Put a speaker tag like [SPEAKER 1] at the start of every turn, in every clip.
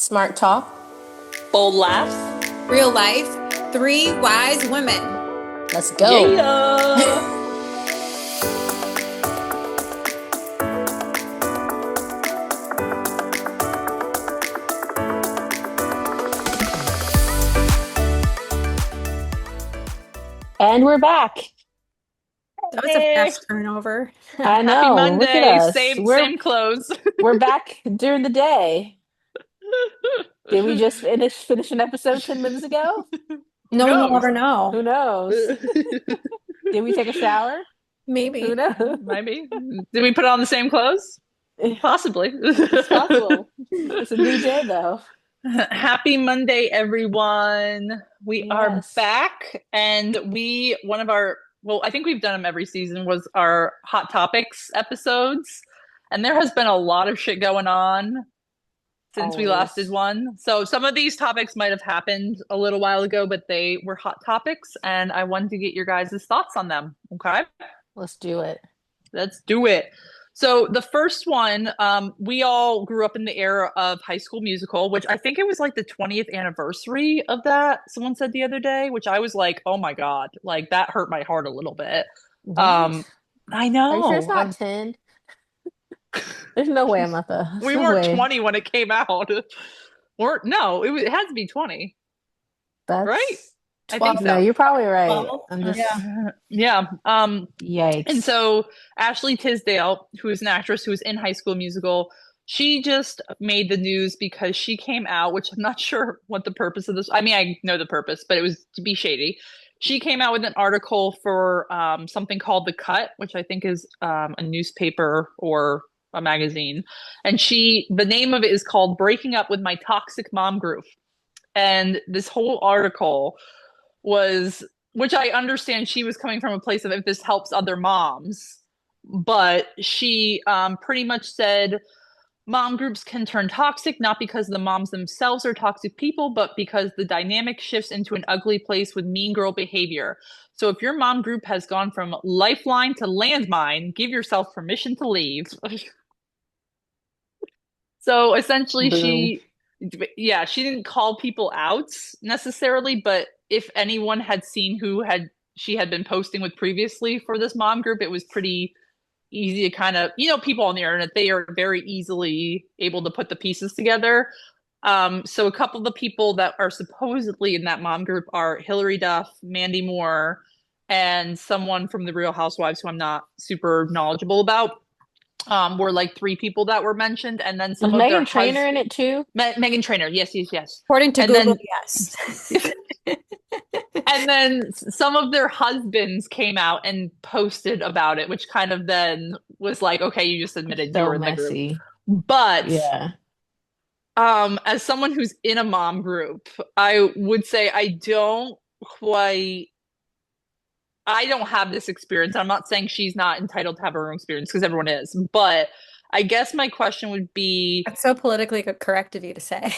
[SPEAKER 1] Smart talk.
[SPEAKER 2] Bold laughs.
[SPEAKER 3] Real life. Three wise women.
[SPEAKER 1] Let's go.
[SPEAKER 2] Yeah.
[SPEAKER 1] And we're back.
[SPEAKER 3] That was a fast turnover.
[SPEAKER 1] I know.
[SPEAKER 2] Happy
[SPEAKER 1] Look
[SPEAKER 2] Monday.
[SPEAKER 1] at us.
[SPEAKER 2] Same clothes.
[SPEAKER 1] We're back during the day. Did we just finish an episode 10 minutes ago?
[SPEAKER 3] No one will
[SPEAKER 2] knows?
[SPEAKER 3] ever know.
[SPEAKER 1] Who knows? Did we take a shower?
[SPEAKER 3] Maybe.
[SPEAKER 1] Who knows?
[SPEAKER 2] Maybe. Did we put on the same clothes? Possibly.
[SPEAKER 1] It's possible. It's a new day, though.
[SPEAKER 2] Happy Monday, everyone. We are
[SPEAKER 1] Yes.
[SPEAKER 2] back, and I think we've done them every season, was our Hot Topics episodes. And there has been a lot of shit going on since we last did one. So some of these topics might have happened a little while ago, but they were hot topics, and I wanted to get your guys' thoughts on them. Okay?
[SPEAKER 1] Let's do it.
[SPEAKER 2] Let's do it. So the first one, we all grew up in the era of High School Musical, which I think it was like the 20th anniversary of that. Someone said the other day, which I was like, oh my God, like that hurt my heart a little bit.
[SPEAKER 1] What?
[SPEAKER 2] I know.
[SPEAKER 1] Are you sure it's not 10? There's no way I'm not the.
[SPEAKER 2] We weren't 20 when it came out. Or no, it had to be 20.
[SPEAKER 1] That's
[SPEAKER 2] right?
[SPEAKER 3] 12.
[SPEAKER 2] I think so.
[SPEAKER 1] No, you're probably right.
[SPEAKER 3] 12?
[SPEAKER 1] I'm just
[SPEAKER 2] Yeah.
[SPEAKER 1] Yikes.
[SPEAKER 2] And so Ashley Tisdale, who is an actress who was in High School Musical, she just made the news because she came out, which I'm not sure what the purpose of this. I mean, I know the purpose, but it was to be shady. She came out with an article for something called The Cut, which I think is a newspaper or a magazine. And the name of it is called Breaking Up with My Toxic Mom Group. And this whole article was, which I understand she was coming from a place of if this helps other moms, but she pretty much said mom groups can turn toxic, not because the moms themselves are toxic people, but because the dynamic shifts into an ugly place with mean girl behavior. So if your mom group has gone from lifeline to landmine, give yourself permission to leave. So essentially she didn't call people out necessarily, but if anyone had seen who she had been posting with previously for this mom group, it was pretty easy to kind of, people on the internet, they are very easily able to put the pieces together. So a couple of the people that are supposedly in that mom group are Hilary Duff, Mandy Moore, and someone from the Real Housewives who I'm not super knowledgeable about. Were like three people that were mentioned, and then some of
[SPEAKER 1] Meghan Trainor in it too.
[SPEAKER 2] Meghan Trainor, yes.
[SPEAKER 3] According to Google, yes.
[SPEAKER 2] And then some of their husbands came out and posted about it, which kind of then was like, okay, you just admitted you were in the group. But
[SPEAKER 1] yeah,
[SPEAKER 2] as someone who's in a mom group, I would say I don't have this experience. I'm not saying she's not entitled to have her own experience because everyone is, but I guess my question would be,
[SPEAKER 3] that's so politically correct of you to say.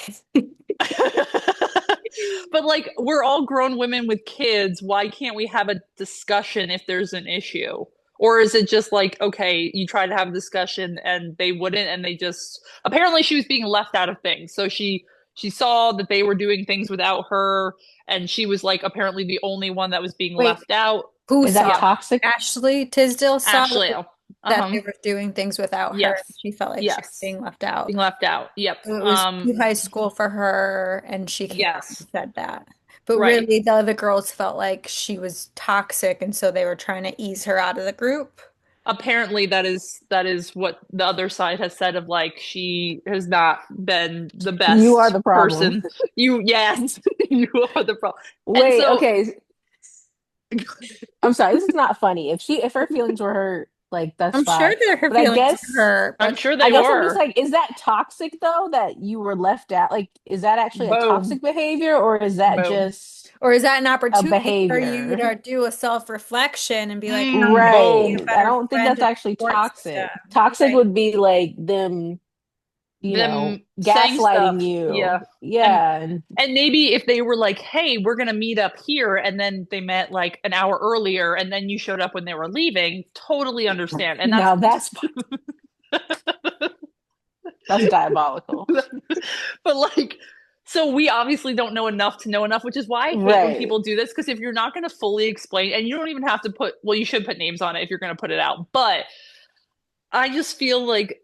[SPEAKER 2] But like, we're all grown women with kids. Why can't we have a discussion if there's an issue? Or is it just like, okay, you try to have a discussion and they wouldn't, and they just, apparently she was being left out of things. So she saw that they were doing things without her, and she was like apparently the only one that was being left out.
[SPEAKER 3] Who
[SPEAKER 1] is that toxic?
[SPEAKER 3] Ashley Tisdale saw that they were doing things without her. She felt like she was being left out.
[SPEAKER 2] Being left out. Yep.
[SPEAKER 3] So it was too high school for her, and she said that. But really, the other girls felt like she was toxic, and so they were trying to ease her out of the group.
[SPEAKER 2] Apparently, that is what the other side has said, of like, she has not been the best.
[SPEAKER 1] You are the problem.
[SPEAKER 2] Person. You are the problem.
[SPEAKER 1] Wait, okay. I'm sorry, this is not funny. If her feelings were hurt, like, that's
[SPEAKER 3] I'm
[SPEAKER 1] fine.
[SPEAKER 3] sure they're her feelings were hurt.
[SPEAKER 2] I'm sure they
[SPEAKER 1] I guess
[SPEAKER 2] were.
[SPEAKER 1] I'm just like, is that toxic though, that you were left out? Like, is that actually a toxic behavior, or is that just,
[SPEAKER 3] or is that an opportunity for
[SPEAKER 1] behavior?
[SPEAKER 3] you to do a self-reflection and be like,
[SPEAKER 1] right? I don't think that's actually toxic. Toxic would be like them, gaslighting you. Yeah.
[SPEAKER 2] And maybe if they were like, hey, we're gonna meet up here, and then they met like an hour earlier, and then you showed up when they were leaving, totally understand. And
[SPEAKER 1] now that's That's diabolical.
[SPEAKER 2] But like, so we obviously don't know enough to know enough, which is why I hate when
[SPEAKER 1] Right.
[SPEAKER 2] people do this. Because if you're not going to fully explain, and you don't even have to put, well, you should put names on it if you're going to put it out. But I just feel like,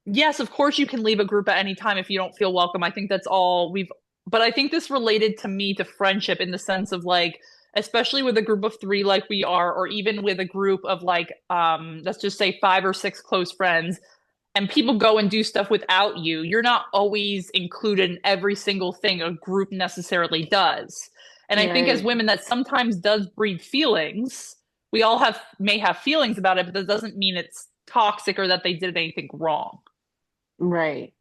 [SPEAKER 2] yes, of course you can leave a group at any time if you don't feel welcome. I think that's all we've, but I think this related to me to friendship in the sense of like, especially with a group of three like we are, or even with a group of like, let's just say five or six close friends, and people go and do stuff without you, you're not always included in every single thing a group necessarily does. And I think as
[SPEAKER 1] Right.
[SPEAKER 2] women, that sometimes does breed feelings. We all have may have feelings about it, but that doesn't mean it's toxic or that they did anything wrong.
[SPEAKER 1] Right.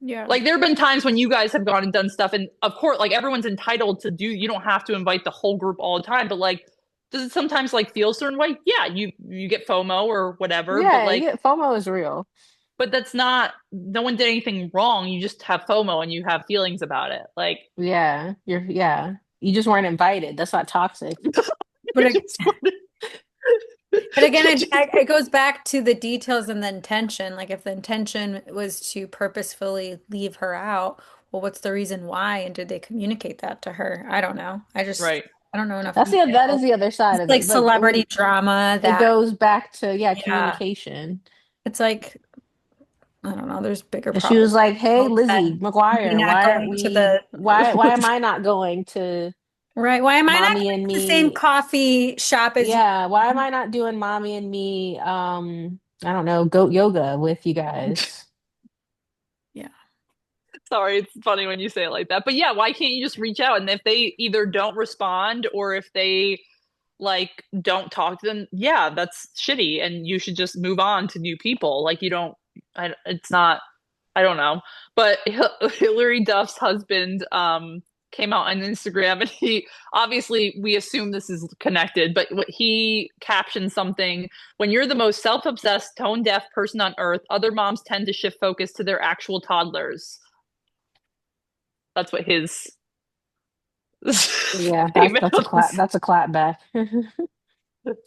[SPEAKER 3] Yeah.
[SPEAKER 2] Like there have been times when you guys have gone and done stuff, and of course, like everyone's entitled to do. You don't have to invite the whole group all the time, but like, does it sometimes like feel a certain way? Yeah, you get FOMO or whatever, but
[SPEAKER 1] Yeah,
[SPEAKER 2] like,
[SPEAKER 1] FOMO is real.
[SPEAKER 2] but that's not. No one did anything wrong. You just have FOMO and you have feelings about it. Like,
[SPEAKER 1] Yeah. You just weren't invited. That's not toxic.
[SPEAKER 3] But
[SPEAKER 2] you just
[SPEAKER 3] But again, it goes back to the details and the intention. Like, if the intention was to purposefully leave her out, well, what's the reason why? And did they communicate that to her? I don't know.
[SPEAKER 2] right.
[SPEAKER 3] I don't know enough
[SPEAKER 1] That is
[SPEAKER 3] detail.
[SPEAKER 1] the other side
[SPEAKER 3] It's
[SPEAKER 1] of
[SPEAKER 3] like
[SPEAKER 1] it. But
[SPEAKER 3] celebrity drama
[SPEAKER 1] it
[SPEAKER 3] that,
[SPEAKER 1] goes back to, yeah,
[SPEAKER 3] yeah,
[SPEAKER 1] communication.
[SPEAKER 3] it's like, I don't know, there's bigger
[SPEAKER 1] And she was
[SPEAKER 3] problems
[SPEAKER 1] like, "Hey, Lizzie
[SPEAKER 3] than me
[SPEAKER 1] McGuire,
[SPEAKER 3] not
[SPEAKER 1] why aren't
[SPEAKER 3] going to
[SPEAKER 1] we? Why am I not going to
[SPEAKER 3] right. Why am I not
[SPEAKER 1] mommy
[SPEAKER 3] going
[SPEAKER 1] and
[SPEAKER 3] to the same
[SPEAKER 1] me?
[SPEAKER 3] coffee shop as you?
[SPEAKER 1] Yeah, why am I not doing mommy and me? I don't know, goat yoga with you guys."
[SPEAKER 3] Yeah.
[SPEAKER 2] Sorry, it's funny when you say it like that. But yeah, why can't you just reach out? And if they either don't respond or if they like don't talk to them, yeah, that's shitty. And you should just move on to new people. Like you don't, it's not, I don't know. But Hillary Duff's husband came out on Instagram and he obviously we assume this is connected, but he captioned something: when you're the most self-obsessed, tone-deaf person on earth, other moms tend to shift focus to their actual toddlers. That's what his
[SPEAKER 1] Yeah,
[SPEAKER 2] statement was.
[SPEAKER 1] that's a clap back.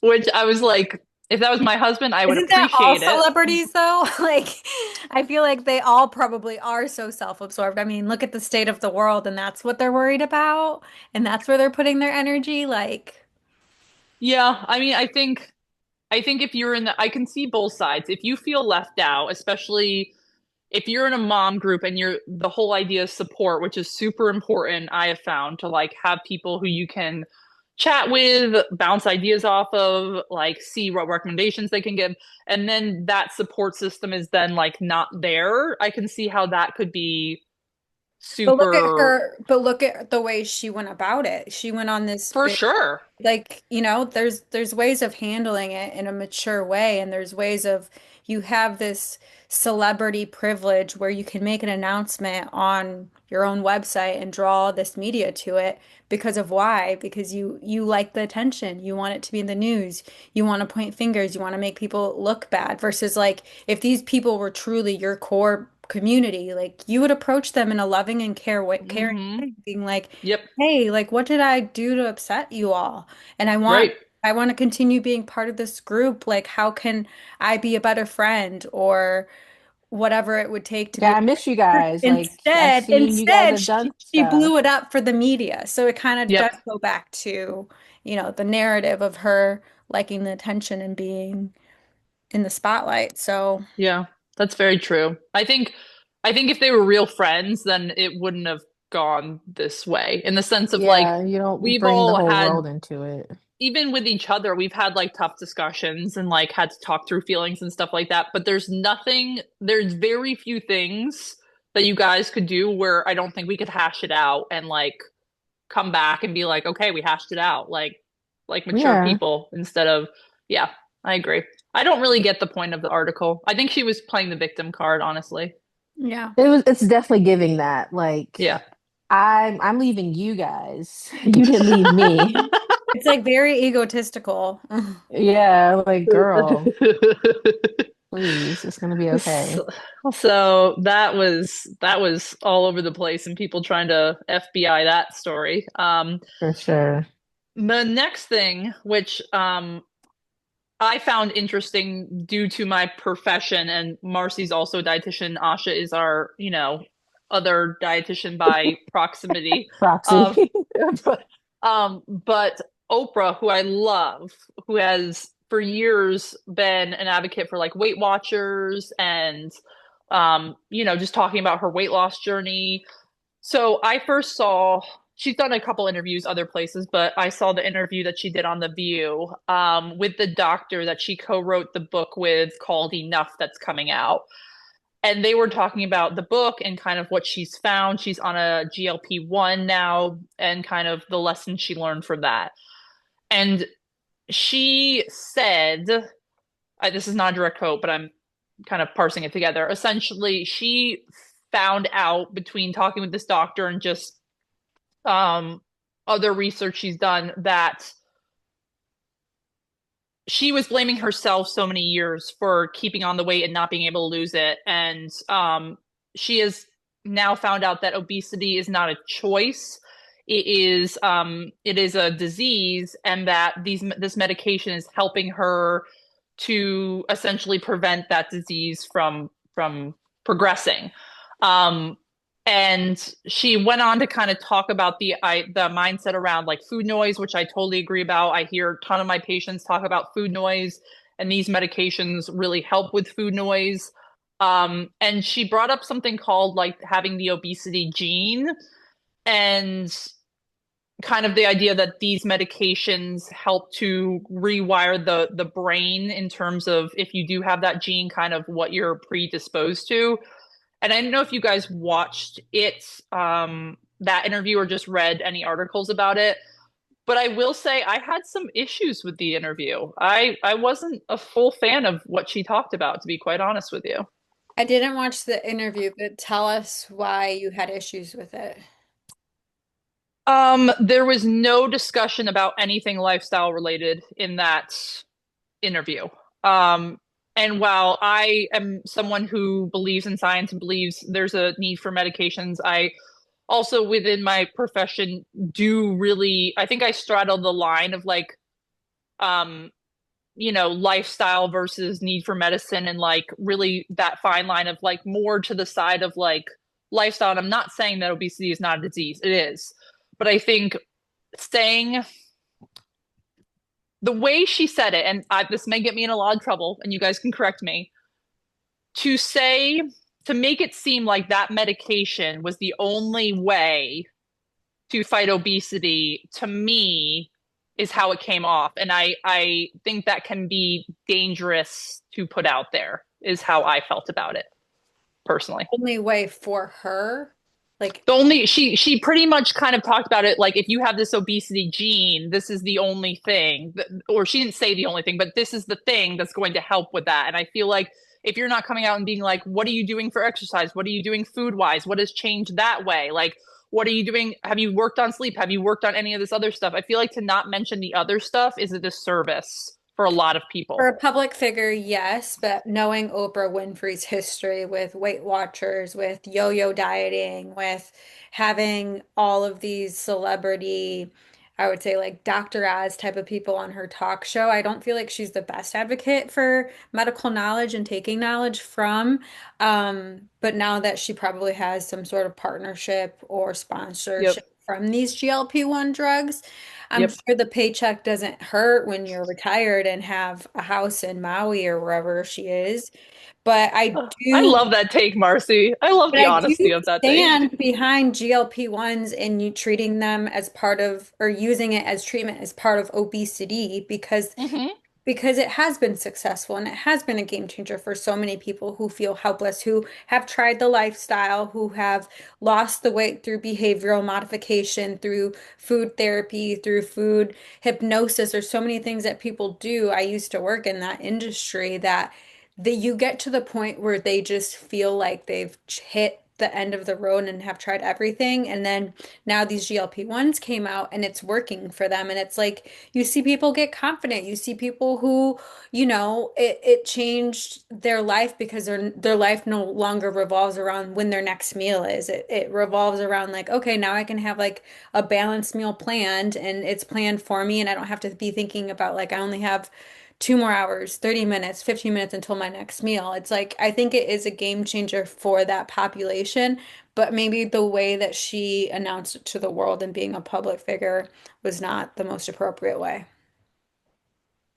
[SPEAKER 2] Which I was like, if that was my husband, I would
[SPEAKER 3] Isn't that all
[SPEAKER 2] appreciate it.
[SPEAKER 3] celebrities though? Like, I feel like they all probably are so self-absorbed. I mean, look at the state of the world, and that's what they're worried about, and that's where they're putting their energy. Like,
[SPEAKER 2] Yeah, I mean, I think if you're in the, I can see both sides. If you feel left out, especially if you're in a mom group and you're the whole idea of support, which is super important, I have found to like have people who you can chat with, bounce ideas off of, like see what recommendations they can give. And then that support system is then like not there. I can see how that could be super
[SPEAKER 3] but look at the way she went about it. She went on this
[SPEAKER 2] for
[SPEAKER 3] big,
[SPEAKER 2] sure.
[SPEAKER 3] like, there's ways of handling it in a mature way, and there's ways of you have this celebrity privilege where you can make an announcement on your own website and draw this media to it because of why? Because you like the attention. You want it to be in the news. You want to point fingers. You want to make people look bad versus like if these people were truly your core community, like you would approach them in a loving and caring
[SPEAKER 2] Hmm.
[SPEAKER 3] way, being like,
[SPEAKER 2] Yep.
[SPEAKER 3] hey, like what did I do to upset you all? And
[SPEAKER 2] Right.
[SPEAKER 3] I want to continue being part of this group. Like, how can I be a better friend or whatever it would take to be
[SPEAKER 1] Yeah,
[SPEAKER 3] a
[SPEAKER 1] I miss you
[SPEAKER 3] better
[SPEAKER 1] guys. Like I've
[SPEAKER 3] instead,
[SPEAKER 1] seen you guys have done
[SPEAKER 3] she
[SPEAKER 1] stuff.
[SPEAKER 3] blew it up for the media. So it kind of does
[SPEAKER 2] Yep.
[SPEAKER 3] go back to, the narrative of her liking the attention and being in the spotlight. So
[SPEAKER 2] Yeah, that's very true. I think if they were real friends, then it wouldn't have gone this way in the sense of like
[SPEAKER 1] Yeah, you don't
[SPEAKER 2] we've
[SPEAKER 1] bring the
[SPEAKER 2] all
[SPEAKER 1] whole
[SPEAKER 2] had
[SPEAKER 1] world into it.
[SPEAKER 2] even with each other, we've had like tough discussions and like had to talk through feelings and stuff like that. But there's very few things that you guys could do where I don't think we could hash it out and like come back and be like, okay, we hashed it out, like mature
[SPEAKER 1] Yeah.
[SPEAKER 2] people instead of, yeah, I agree. I don't really get the point of the article. I think she was playing the victim card, honestly.
[SPEAKER 3] yeah.
[SPEAKER 1] It's definitely giving that. Like
[SPEAKER 2] Yeah.
[SPEAKER 1] I'm leaving you guys. You didn't leave me.
[SPEAKER 3] It's like very egotistical.
[SPEAKER 1] Yeah, like girl, please. It's gonna be okay.
[SPEAKER 2] So that was all over the place and people trying to FBI that story.
[SPEAKER 1] For sure.
[SPEAKER 2] The next thing, which I found interesting due to my profession, and Marcy's also a dietitian. Asha is our, other dietitian by proximity.
[SPEAKER 1] Proxy.
[SPEAKER 2] Um, but Oprah, who I love, who has for years been an advocate for like Weight Watchers and just talking about her weight loss journey. So I first saw she's done a couple interviews other places, but I saw the interview that she did on The View with the doctor that she co-wrote the book with called Enough that's coming out. And they were talking about the book and kind of what she's found. She's on a GLP-1 now and kind of the lessons she learned from that. And she said, this is not a direct quote, but I'm kind of parsing it together. Essentially, she found out between talking with this doctor and just um, other research she's done that she was blaming herself so many years for keeping on the weight and not being able to lose it. And she has now found out that obesity is not a choice. It is a disease, and that this medication is helping her to essentially prevent that disease from progressing. Um, and she went on to kind of talk about the mindset around like food noise, which I totally agree about. I hear a ton of my patients talk about food noise, and these medications really help with food noise. And she brought up something called like having the obesity gene, and kind of the idea that these medications help to rewire the brain in terms of if you do have that gene, kind of what you're predisposed to. And I don't know if you guys watched it, that interview, or just read any articles about it. But I will say I had some issues with the interview. I wasn't a full fan of what she talked about, to be quite honest with you.
[SPEAKER 3] I didn't watch the interview, but tell us why you had issues with it.
[SPEAKER 2] There was no discussion about anything lifestyle related in that interview. Um, and while I am someone who believes in science and believes there's a need for medications, I also within my profession do really, I think I straddle the line of like, um, lifestyle versus need for medicine, and like really that fine line of like more to the side of like lifestyle. And I'm not saying that obesity is not a disease, it is. But I think saying the way she said it, and this may get me in a lot of trouble, and you guys can correct me, to say, to make it seem like that medication was the only way to fight obesity, to me, is how it came off. And I think that can be dangerous to put out there, is how I felt about it personally.
[SPEAKER 3] Only way for her, like,
[SPEAKER 2] The only she pretty much kind of talked about it like if you have this obesity gene, this is the only thing or she didn't say the only thing, but this is the thing that's going to help with that. And I feel like if you're not coming out and being like, what are you doing for exercise? What are you doing food wise? What has changed that way? Like, what are you doing? Have you worked on sleep? Have you worked on any of this other stuff? I feel like to not mention the other stuff is a disservice for a lot of
[SPEAKER 3] for
[SPEAKER 2] people.
[SPEAKER 3] a public figure, yes, but knowing Oprah Winfrey's history with Weight Watchers, with yo-yo dieting, with having all of these celebrity, I would say like Dr. Oz type of people on her talk show, I don't feel like she's the best advocate for medical knowledge and taking knowledge from. But now that she probably has some sort of partnership or
[SPEAKER 2] Yep.
[SPEAKER 3] sponsorship from these GLP-1 drugs, I'm
[SPEAKER 2] Yep.
[SPEAKER 3] sure the paycheck doesn't hurt when you're retired and have a house in Maui or wherever she is. But I
[SPEAKER 2] I
[SPEAKER 3] do,
[SPEAKER 2] love that take, Marcy. I love
[SPEAKER 3] but
[SPEAKER 2] the
[SPEAKER 3] I
[SPEAKER 2] honesty
[SPEAKER 3] do
[SPEAKER 2] of that take.
[SPEAKER 3] stand behind GLP-1s and you treating them as part of, or using it as treatment as part of obesity
[SPEAKER 2] Hmm.
[SPEAKER 3] because it has been successful and it has been a game changer for so many people who feel helpless, who have tried the lifestyle, who have lost the weight through behavioral modification, through food therapy, through food hypnosis. There's so many things that people do. I used to work in that industry that you get to the point where they just feel like they've hit the end of the road and have tried everything. And then now these GLP-1s came out and it's working for them. And it's like you see people get confident. You see people who, it changed their life because their life no longer revolves around when their next meal is. It revolves around like, okay, now I can have like a balanced meal planned and it's planned for me and I don't have to be thinking about like I only have 2 more hours, 30 minutes, 15 minutes until my next meal. It's like, I think it is a game changer for that population, but maybe the way that she announced it to the world and being a public figure was not the most appropriate way.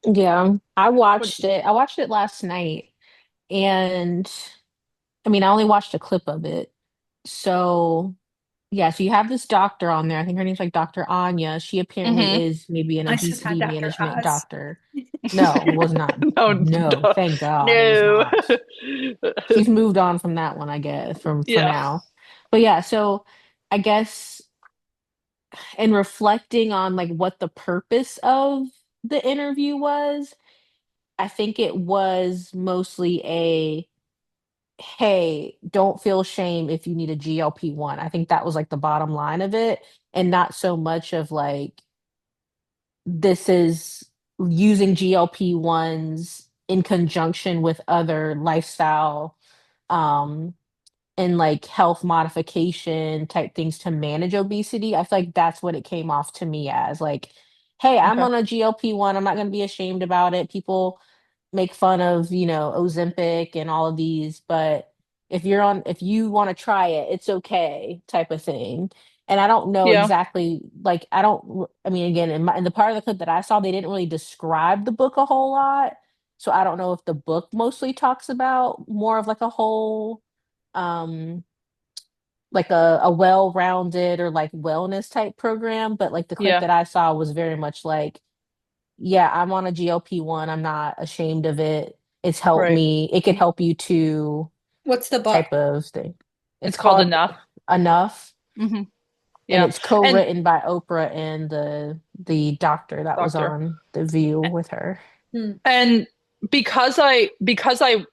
[SPEAKER 1] Yeah, I
[SPEAKER 2] What,
[SPEAKER 1] watched it. I watched it last night, and I mean, I only watched a clip of it. So, yeah, so you have this doctor on there. I think her name's like Dr. Anya. She apparently
[SPEAKER 2] hmm
[SPEAKER 1] is maybe an
[SPEAKER 3] I just had
[SPEAKER 1] obesity
[SPEAKER 3] Dr.
[SPEAKER 1] management
[SPEAKER 3] Oz.
[SPEAKER 1] doctor. No, was not.
[SPEAKER 2] No,
[SPEAKER 1] No,
[SPEAKER 2] duh.
[SPEAKER 1] thank God it was
[SPEAKER 2] No.
[SPEAKER 1] not. She's moved on from that one, I guess, from for
[SPEAKER 2] Yeah.
[SPEAKER 1] now. But yeah, so I guess in reflecting on like what the purpose of the interview was, I think it was mostly a hey, don't feel shame if you need a GLP-1. I think that was like the bottom line of it, and not so much of like this is using GLP-1s in conjunction with other lifestyle um and like health modification type things to manage obesity. I feel like that's what it came off to me as. Like, hey, I'm
[SPEAKER 2] Okay.
[SPEAKER 1] on a GLP-1. I'm not going to be ashamed about it. People make fun of, Ozempic and all of these, but if you want to try it, it's okay type of thing. And I don't know
[SPEAKER 2] Yeah.
[SPEAKER 1] exactly, like, I mean, again, in the part of the clip that I saw, they didn't really describe the book a whole lot. So I don't know if the book mostly talks about more of like a whole um like a well-rounded or like wellness type program, but like the clip
[SPEAKER 2] Yeah.
[SPEAKER 1] that I saw was very much like, yeah, I'm on a GLP-1. I'm not ashamed of it. It's helped
[SPEAKER 2] Right.
[SPEAKER 1] me. It can help you too
[SPEAKER 3] What's the book?
[SPEAKER 1] type of thing. It's
[SPEAKER 2] It's called
[SPEAKER 1] called
[SPEAKER 2] Enough.
[SPEAKER 1] Enough,
[SPEAKER 2] hmm
[SPEAKER 1] and
[SPEAKER 2] Yeah.
[SPEAKER 1] it's
[SPEAKER 2] And
[SPEAKER 1] co-written by Oprah and the doctor that was
[SPEAKER 2] doctor.
[SPEAKER 1] on The View with her.
[SPEAKER 3] Hmm.
[SPEAKER 2] And because I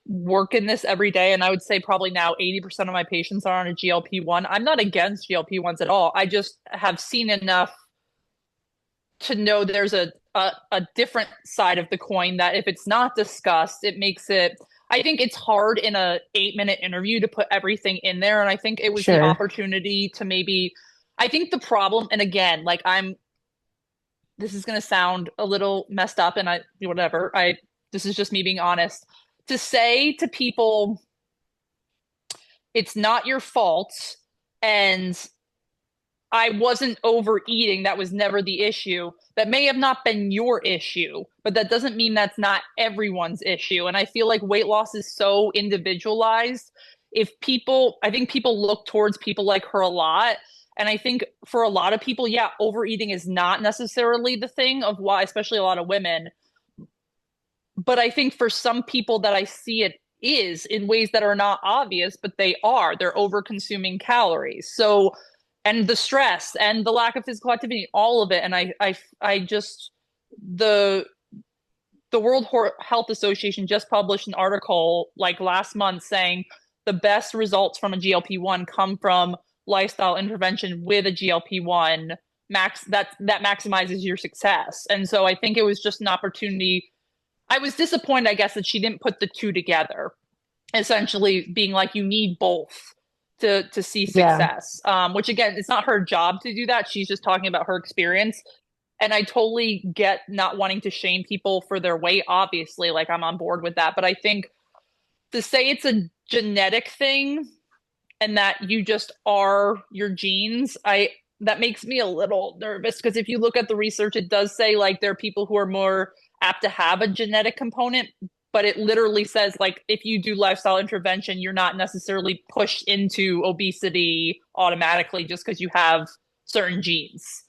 [SPEAKER 2] work in this every day, and I would say probably now 80% of my patients are on a GLP-1. I'm not against GLP-1s at all. I just have seen enough to know there's a different side of the coin that if it's not discussed, it makes it I think it's hard in a 8-minute interview to put everything in there. And I think it was the
[SPEAKER 1] Sure,
[SPEAKER 2] opportunity to maybe I think the problem, and again, like this is going to sound a little messed up and I whatever. This is just me being honest. To say to people it's not your fault and I wasn't overeating, that was never the issue. That may have not been your issue, but that doesn't mean that's not everyone's issue. And I feel like weight loss is so individualized. I think people look towards people like her a lot. And I think for a lot of people, yeah, overeating is not necessarily the thing of why, especially a lot of women. But I think for some people that I see it is in ways that are not obvious, but they are. They're over consuming calories. So, and the stress and the lack of physical activity, all of it. And I just, the, the World Health Association just published an article like last month saying the best results from a GLP-1 come from lifestyle intervention with a GLP-1 that maximizes your success. And so I think it was just an opportunity. I was disappointed, I guess, that she didn't put the two together, essentially being like, you need both to see
[SPEAKER 1] yeah,
[SPEAKER 2] success. Which again, it's not her job to do that. She's just talking about her experience. And I totally get not wanting to shame people for their weight, obviously, like I'm on board with that. But I think to say it's a genetic thing and that you just are your genes, I that makes me a little nervous because if you look at the research, it does say like there are people who are more apt to have a genetic component, but it literally says like if you do lifestyle intervention, you're not necessarily pushed into obesity automatically just because you have certain genes.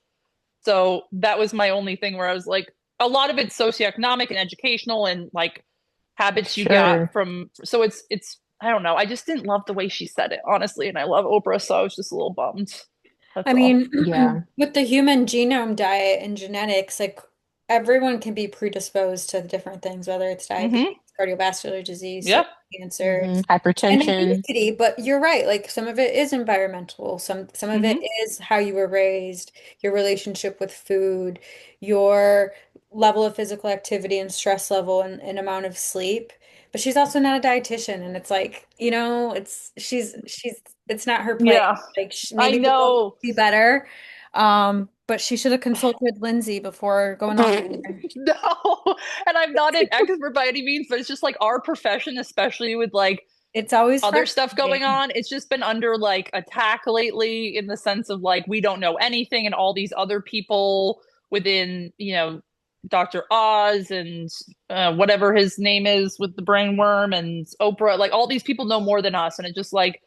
[SPEAKER 2] So that was my only thing where I was like, a lot of it's socioeconomic and educational and like habits you got
[SPEAKER 1] sure.
[SPEAKER 2] from. So it's I don't know. I just didn't love the way she said it, honestly, and I love Oprah, so I was just a little bummed.
[SPEAKER 3] I
[SPEAKER 2] That's all.
[SPEAKER 3] mean,
[SPEAKER 1] Yeah.
[SPEAKER 3] with the human genome diet and genetics, like everyone can be predisposed to different things, whether it's diabetes,
[SPEAKER 2] Mm-hmm.
[SPEAKER 3] cardiovascular disease,
[SPEAKER 2] Yeah.
[SPEAKER 3] certain cancers, and
[SPEAKER 1] Hypertension.
[SPEAKER 3] obesity. But you're right, like some of it is environmental, some of it
[SPEAKER 2] Mm-hmm.
[SPEAKER 3] is how you were raised, your relationship with food, your level of physical activity and stress level and amount of sleep. But she's also not a dietitian, and it's like, it's not her place.
[SPEAKER 2] Yeah.
[SPEAKER 3] Like
[SPEAKER 2] I
[SPEAKER 3] maybe the book
[SPEAKER 2] know.
[SPEAKER 3] would be better. But she should have consulted Lindsay before going on there.
[SPEAKER 2] No, and I'm not an expert by any means, but it's just like our profession, especially with like
[SPEAKER 3] It's always
[SPEAKER 2] other stuff going
[SPEAKER 3] frustrating.
[SPEAKER 2] on, it's just been under like attack lately in the sense of like we don't know anything, and all these other people within, Dr. Oz and whatever his name is with the brain worm and Oprah, like all these people know more than us, and it just like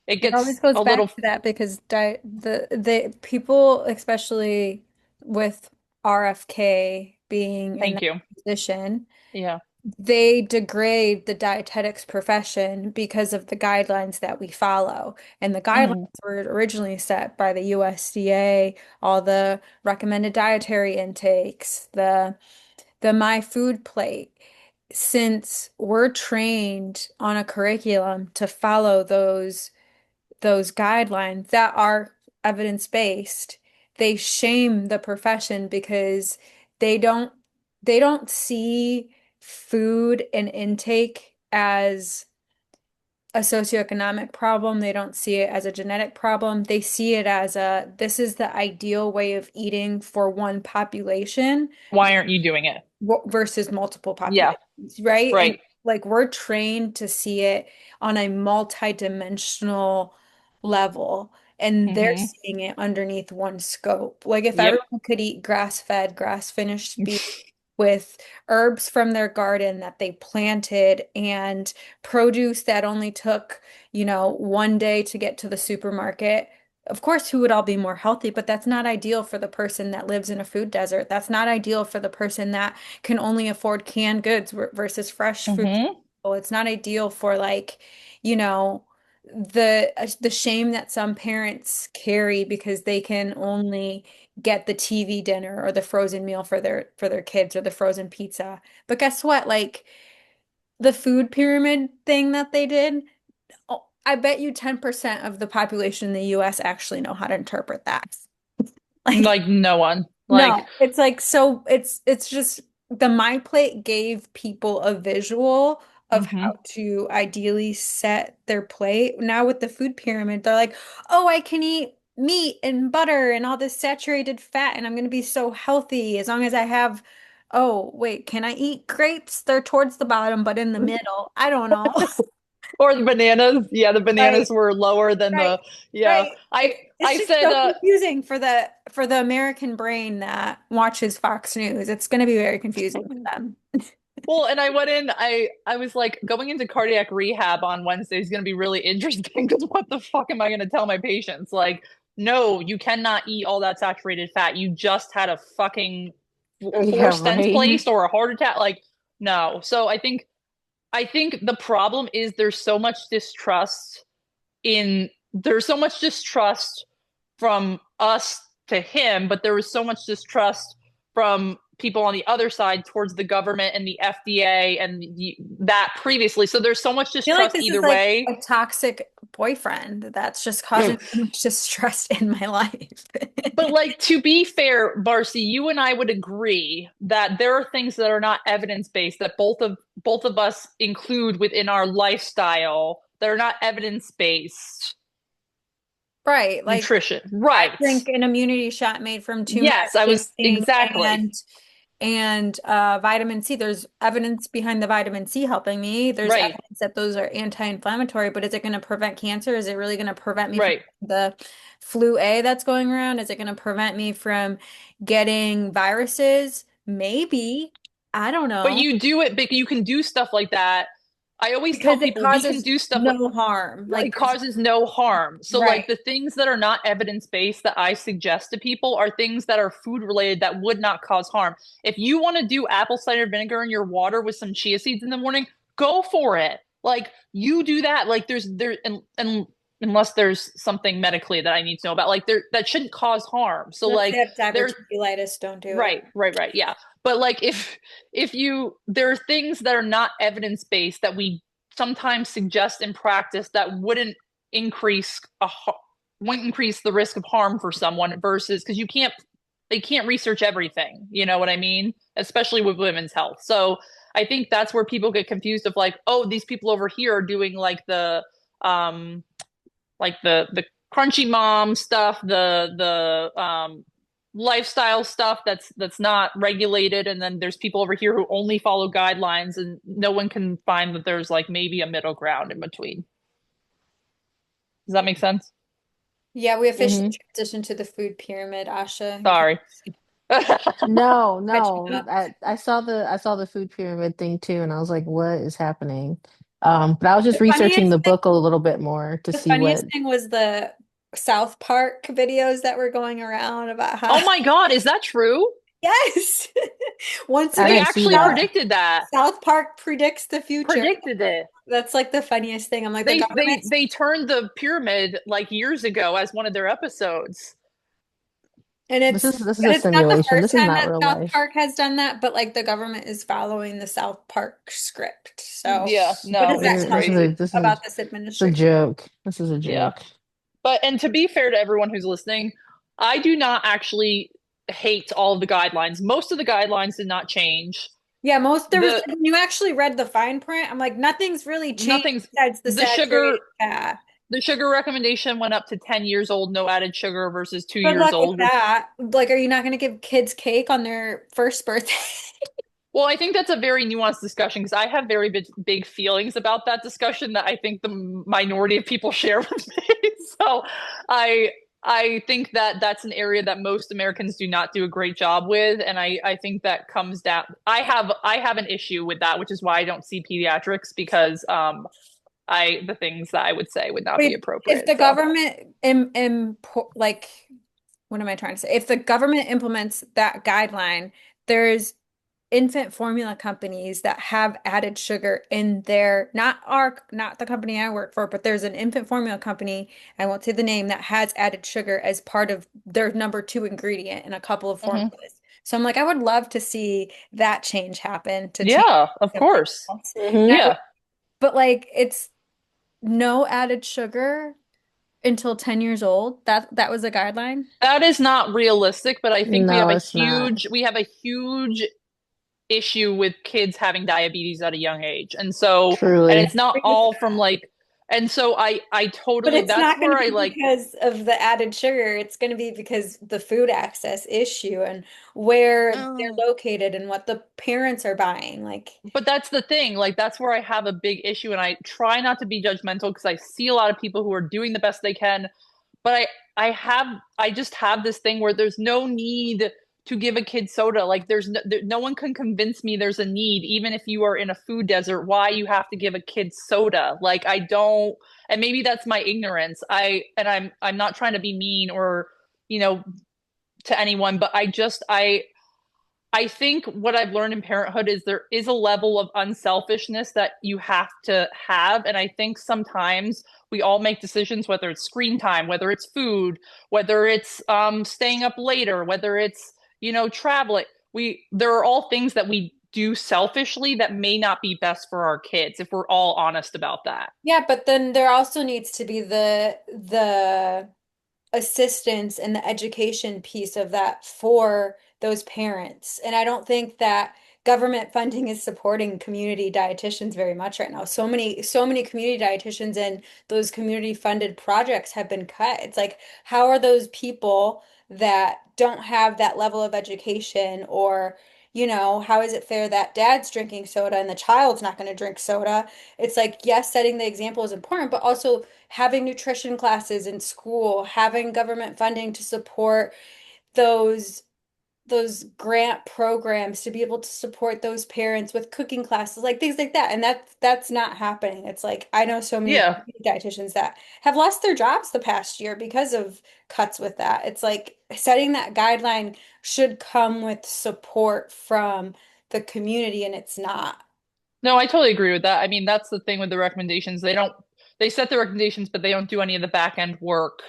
[SPEAKER 2] it
[SPEAKER 3] It always
[SPEAKER 2] gets
[SPEAKER 3] goes
[SPEAKER 2] a
[SPEAKER 3] back
[SPEAKER 2] little.
[SPEAKER 3] to that because the people, especially with RFK being in
[SPEAKER 2] Thank
[SPEAKER 3] that
[SPEAKER 2] you.
[SPEAKER 3] position,
[SPEAKER 2] Yeah.
[SPEAKER 3] they degrade the dietetics profession because of the guidelines that we follow. And the guidelines
[SPEAKER 2] Hmm.
[SPEAKER 3] were originally set by the USDA, all the recommended dietary intakes, the My Food Plate. Since we're trained on a curriculum to follow those guidelines that are evidence-based, they shame the profession because they don't they don't see food and intake as a socioeconomic problem. They don't see it as a genetic problem. They see it as this is the ideal way of eating for one population
[SPEAKER 2] Why aren't you doing it?
[SPEAKER 3] versus multiple
[SPEAKER 2] Yeah.
[SPEAKER 3] populations, right? And
[SPEAKER 2] Right.
[SPEAKER 3] like we're trained to see it on a multi-dimensional level, and they're
[SPEAKER 2] Hmm.
[SPEAKER 3] seeing it underneath one scope. Like if
[SPEAKER 2] Yep.
[SPEAKER 3] everyone could eat grass-fed, grass-finished beef with herbs from their garden that they planted and produce that only took, one day to get to the supermarket. Of course, who would all be more healthy, but that's not ideal for the person that lives in a food desert. That's not ideal for the person that can only afford canned goods versus fresh food.
[SPEAKER 2] Hmm.
[SPEAKER 3] Well, it's not ideal for like, you know, the shame that some parents carry because they can only get the TV dinner or the frozen meal for their kids or the frozen pizza. But guess what? Like the food pyramid thing that they did, oh, I bet you 10% of the population in the US actually know how to interpret that. Like
[SPEAKER 2] Like no one. Like,
[SPEAKER 3] no, it's like so it's just the My Plate gave people a visual of how
[SPEAKER 2] hmm
[SPEAKER 3] to ideally set their plate. Now with the food pyramid, they're like, "Oh, I can eat meat and butter and all this saturated fat and I'm going to be so healthy as long as I have Oh, wait, can I eat grapes? They're towards the bottom but in the middle. I don't know."
[SPEAKER 2] or the bananas. Yeah, the bananas
[SPEAKER 3] Right.
[SPEAKER 2] were lower than
[SPEAKER 3] Right.
[SPEAKER 2] the. Yeah.
[SPEAKER 3] Right.
[SPEAKER 2] I
[SPEAKER 3] It's
[SPEAKER 2] I
[SPEAKER 3] just
[SPEAKER 2] said
[SPEAKER 3] so confusing for the American brain that watches Fox News. It's going to be very confusing for them.
[SPEAKER 2] well, and I went in. I was like going into cardiac rehab on Wednesday is going to be really interesting because what the fuck am I going to tell my patients? Like, no, you cannot eat all that saturated fat. You just had a fucking four
[SPEAKER 1] Yeah,
[SPEAKER 2] stents
[SPEAKER 1] right.
[SPEAKER 2] placed or a heart attack. Like, no. So I think the problem is there's so much distrust from us to him, but there was so much distrust from people on the other side towards the government and the FDA and that previously. So there's so much
[SPEAKER 3] I feel like
[SPEAKER 2] distrust
[SPEAKER 3] this is
[SPEAKER 2] either
[SPEAKER 3] like
[SPEAKER 2] way.
[SPEAKER 3] a toxic boyfriend that's just causing so much distress in my life.
[SPEAKER 2] But like to be fair, Marcy, you and I would agree that there are things that are not evidence-based that both of us include within our lifestyle that are not evidence-based
[SPEAKER 3] Right. Like
[SPEAKER 2] nutrition.
[SPEAKER 3] I
[SPEAKER 2] Right.
[SPEAKER 3] drink an immunity shot made from turmeric,
[SPEAKER 2] Yes, I was
[SPEAKER 3] ginseng,
[SPEAKER 2] exactly.
[SPEAKER 3] and vitamin C. There's evidence behind the vitamin C helping me. There's
[SPEAKER 2] Right.
[SPEAKER 3] evidence that those are anti-inflammatory, but is it going to prevent cancer? Is it really going to prevent me from
[SPEAKER 2] Right.
[SPEAKER 3] the flu A that's going around? Is it going to prevent me from getting viruses? Maybe. I don't
[SPEAKER 2] But
[SPEAKER 3] know.
[SPEAKER 2] you do it, but you can do stuff like that. I always tell
[SPEAKER 3] Because it
[SPEAKER 2] people we can
[SPEAKER 3] causes
[SPEAKER 2] do stuff like
[SPEAKER 3] no harm.
[SPEAKER 2] it
[SPEAKER 3] Like there's
[SPEAKER 2] causes no harm. So like
[SPEAKER 3] right.
[SPEAKER 2] the things that are not evidence-based that I suggest to people are things that are food related that would not cause harm. If you want to do apple cider vinegar in your water with some chia seeds in the morning, go for it. Like you do that. Like and unless there's something medically that I need to know about, like there that shouldn't cause harm. So
[SPEAKER 3] Let's say
[SPEAKER 2] like
[SPEAKER 3] I have
[SPEAKER 2] there's
[SPEAKER 3] diverticulitis, don't do it.
[SPEAKER 2] right, yeah. But like if you there are things that are not evidence-based that we sometimes suggest in practice that increase a wouldn't increase the risk of harm for someone versus because they can't research everything, you know what I mean? Especially with women's health. So I think that's where people get confused of like, oh, these people over here are doing like the crunchy mom stuff, the lifestyle stuff that's not regulated, and then there's people over here who only follow guidelines, and no one can find that there's like maybe a middle ground in between. Does that make sense?
[SPEAKER 3] Yeah, we officially
[SPEAKER 1] Hmm.
[SPEAKER 3] transitioned to the food pyramid, Asha, in case
[SPEAKER 2] Sorry.
[SPEAKER 1] No,
[SPEAKER 3] catching
[SPEAKER 1] no.
[SPEAKER 3] up.
[SPEAKER 1] I saw the food pyramid thing too, and I was like, what is happening? But I was just
[SPEAKER 3] The
[SPEAKER 1] researching
[SPEAKER 3] funniest
[SPEAKER 1] the
[SPEAKER 3] thing,
[SPEAKER 1] book a little bit more to
[SPEAKER 3] the
[SPEAKER 1] see
[SPEAKER 3] funniest
[SPEAKER 1] what
[SPEAKER 3] thing was the South Park videos that were going around about how
[SPEAKER 2] Oh my God, is that true?
[SPEAKER 3] yes. Once
[SPEAKER 1] I
[SPEAKER 2] They
[SPEAKER 3] again,
[SPEAKER 1] didn't see
[SPEAKER 2] actually
[SPEAKER 3] South,
[SPEAKER 1] that.
[SPEAKER 2] predicted that.
[SPEAKER 3] South Park predicts the future.
[SPEAKER 2] Predicted it.
[SPEAKER 3] That's like the funniest thing. I'm like the
[SPEAKER 2] They they
[SPEAKER 3] government's
[SPEAKER 2] they turned the pyramid like years ago as one of their episodes.
[SPEAKER 3] and
[SPEAKER 1] This is a
[SPEAKER 3] it's not the
[SPEAKER 1] simulation.
[SPEAKER 3] first
[SPEAKER 1] This is
[SPEAKER 3] time
[SPEAKER 1] not
[SPEAKER 3] that
[SPEAKER 1] real
[SPEAKER 3] South
[SPEAKER 1] life.
[SPEAKER 3] Park has done that, but like the government is following the South Park script. So
[SPEAKER 2] Yeah,
[SPEAKER 3] what does
[SPEAKER 2] no,
[SPEAKER 3] that
[SPEAKER 2] it's
[SPEAKER 3] tell
[SPEAKER 1] This is
[SPEAKER 3] you
[SPEAKER 1] a
[SPEAKER 2] crazy.
[SPEAKER 1] this is
[SPEAKER 3] about this
[SPEAKER 1] it's a
[SPEAKER 3] administration?
[SPEAKER 1] joke. This is a
[SPEAKER 2] Yeah.
[SPEAKER 1] joke.
[SPEAKER 2] But and to be fair to everyone who's listening, I do not actually hate all of the guidelines. Most of the guidelines did not change.
[SPEAKER 3] Yeah, most there was
[SPEAKER 2] The
[SPEAKER 3] when you actually read the fine print, I'm like, nothing's really changed
[SPEAKER 2] nothing's
[SPEAKER 3] besides the
[SPEAKER 2] the
[SPEAKER 3] saturated
[SPEAKER 2] sugar
[SPEAKER 3] fat.
[SPEAKER 2] the sugar recommendation went up to 10 years old, no added sugar versus two
[SPEAKER 3] Good
[SPEAKER 2] years
[SPEAKER 3] luck with
[SPEAKER 2] old, which
[SPEAKER 3] that. Like, are you not going to give kids cake on their first birthday?
[SPEAKER 2] well, I think that's a very nuanced discussion because I have very big feelings about that discussion that I think the minority of people share with me. So I I think that that's an area that most Americans do not do a great job with, and I think that comes down. I have an issue with that, which is why I don't see pediatrics because I the things that I would say would not be
[SPEAKER 3] Wait, if
[SPEAKER 2] appropriate.
[SPEAKER 3] the
[SPEAKER 2] So
[SPEAKER 3] government like what am I trying to say? If the government implements that guideline, there's infant formula companies that have added sugar in their not the company I work for, but there's an infant formula company, I won't say the name, that has added sugar as part of their number two ingredient in a couple of
[SPEAKER 2] mhm.
[SPEAKER 3] formulas. So I'm like, I would love to see that change happen to change
[SPEAKER 2] Yeah, of
[SPEAKER 3] something
[SPEAKER 2] course.
[SPEAKER 3] else. And
[SPEAKER 1] Hmm.
[SPEAKER 3] I would,
[SPEAKER 2] Yeah.
[SPEAKER 3] but like it's no added sugar until 10 years old. That was a guideline.
[SPEAKER 2] That is not realistic, but I think
[SPEAKER 1] No, it's not.
[SPEAKER 2] we have a huge issue with kids having diabetes at a young age. And
[SPEAKER 1] Truly.
[SPEAKER 2] it's not
[SPEAKER 3] Agree with
[SPEAKER 2] all from
[SPEAKER 3] that.
[SPEAKER 2] like, and so I
[SPEAKER 3] But
[SPEAKER 2] totally,
[SPEAKER 3] it's
[SPEAKER 2] that's
[SPEAKER 3] not going
[SPEAKER 2] where
[SPEAKER 3] to
[SPEAKER 2] I
[SPEAKER 3] be
[SPEAKER 2] like,
[SPEAKER 3] because of the added sugar. It's going to be because the food access issue and where
[SPEAKER 2] oh,
[SPEAKER 3] they're located and what the parents are buying. Like,
[SPEAKER 2] but that's the thing. Like, that's where I have a big issue. And I try not to be judgmental because I see a lot of people who are doing the best they can. But I just have this thing where there's no need to give a kid soda. Like no one can convince me there's a need, even if you are in a food desert, why you have to give a kid soda. Like I don't, and maybe that's my ignorance. I'm not trying to be mean or, you know, to anyone, but I think what I've learned in parenthood is there is a level of unselfishness that you have to have. And I think sometimes we all make decisions, whether it's screen time, whether it's food, whether it's staying up later, whether it's, traveling. There are all things that we do selfishly that may not be best for our kids if we're all honest about that.
[SPEAKER 3] yeah, but then there also needs to be the assistance and the education piece of that for those parents. And I don't think that government funding is supporting community dietitians very much right now. So many community dietitians and those community funded projects have been cut. It's like, how are those people that don't have that level of education or how is it fair that dad's drinking soda and the child's not going to drink soda? It's like, yes, setting the example is important, but also having nutrition classes in school, having government funding to support those those grant programs to be able to support those parents with cooking classes, like things like that. And that's not happening. It's like I know so many
[SPEAKER 2] Yeah.
[SPEAKER 3] dietitians that have lost their jobs the past year because of cuts with that. It's like setting that guideline should come with support from the community, and it's not.
[SPEAKER 2] No, I totally agree with that. I mean, that's the thing with the recommendations. They set the recommendations, but they don't do any of the back end work